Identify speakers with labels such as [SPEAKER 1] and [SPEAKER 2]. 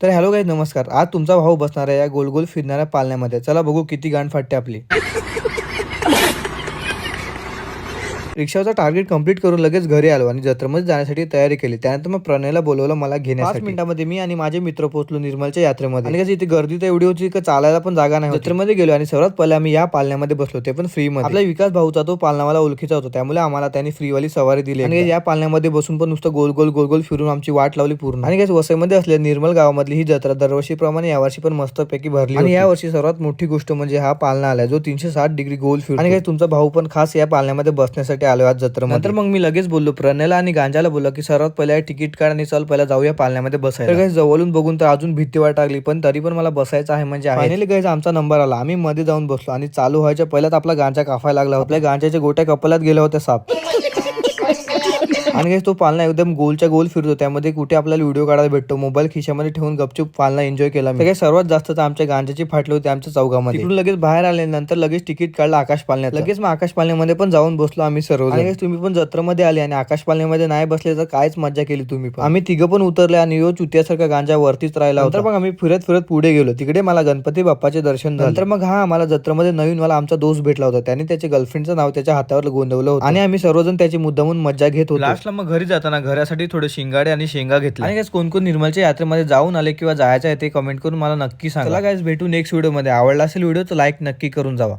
[SPEAKER 1] तर hello guys, नमस्कार. आज तुमचा भाऊ बसणार आहे या गोल गोल फिरणाऱ्या पाळण्यामध्ये. चला बघू किती गांड फाटते आपली. रिक्षाचा टार्गेट कंप्लीट करून लगेच घरी आलो आणि जत्रेमध्ये जाण्यासाठी तयारी केली. त्यानंतर मग प्रणयला बोलवलं मला घेण्यासाठी. 5 मिनिटांमध्ये मी आणि माझे मित्र पोहोचलो निर्मलच्या यात्रेमध्ये. आणि इथे गर्दी तर एवढी होती की चालायला पण जागा नाही. जत्रेमध्ये गेलो आणि सर्वात पहिले आम्ही या पाळण्यामध्ये बसलो, ते पण फ्री मध्ये. आपला विकास भाऊचा तो पाळणावाला ओळखीचा होता, त्यामुळे आम्हाला त्यांनी फ्रीवाली सवारी दिली आणि या पाळण्यामध्ये बसून पण नुसतं गोल गोल गोल गोल फिरून आमची वाट लावली पूर्ण. आणि वसईमध्ये असलेल्या निर्मल गावामधली ही जत्रा दरवर्षीप्रमाणे यावर्षी पण मस्तपैकी भरली आणि या वर्षी सर्वात मोठी गोष्ट म्हणजे हा पाळणा आलाय जो 360 डिग्री गोल फिरतो. आणि तुमचा भाऊ पण खास या पाळण्यामध्ये बसण्यासाठी आलो आज जत्रेमध्ये. तर मग मी लगेच बोललो प्रणयला आणि गांजाला बोललो की सर्वात पहिले तिकीट काढ आणि चल पहिला जाऊया पाळण्यामध्ये बसायला. तर जवळून बघून तर अजून भीती वाटायला लागली, पण तरी पण मला बसायचं आहे म्हणजे फायनली गाईज आमचा नंबर आला. आम्ही मध्ये जाऊन बसलो आणि चालू व्हायच्या पहिल्याच आपला गांजा कापायला लागला. आपल्या गांजाच्या गोट्या कपलात गेल्या होत्या साप. आणि तो पाळणा एकदम गोलच्या गोल फिरतो, त्यामध्ये कुठे आपल्याला व्हिडिओ काढायला भेटतो. मोबाईल खिशामध्ये ठेवून गपचूप पाळणा एन्जॉय केला. तर सर्वात जास्त तर आमच्या गांजाची फाटली होती आमच्या चौकामध्ये. तिकडून लगेच बाहेर आले, नंतर लगेच तिकीट काढलं आकाश पाळण्यात. लगेच मग आकाश पाळण्यामध्ये पण जाऊन बसलो आम्ही सर्व. आणि तुम्ही पण जत्रेमध्ये आले आणि आकाश पाळण्यामध्ये नाही बसले तर कायच मजा केली तुम्ही पण. आम्ही तिघं पण उतरले आणि यो चुत्यासारखा गांजा वरतीच राहिला होता. मग आम्ही फिरत फिरत पुढे गेलो. तिकडे मला गणपती बाप्पाचे दर्शन झाले. नंतर मग आम्हाला जत्रेमध्ये नवीन मला आमचा दोस्त भेटला होता, त्याने त्याच्या गर्लफ्रेंडचं नाव त्याच्या हातावर गोंदवलं होतं आणि आम्ही सर्वजण त्याची मुद्दामून मजा घेत होतो. लास्टला मग घरी जाताना घरासाठी थोडे शिंगाडे आणि शेंगा घेतले. आणि कोण कोण निर्मलच्या यात्रेमध्ये जाऊन आले किंवा जायचं आहे ते कमेंट करून मला नक्की सांगा. चला गाईज, भेटू नेक्स्ट व्हिडिओ मध्ये. आवडला असेल व्हिडिओ तर लाईक नक्की करून जावा.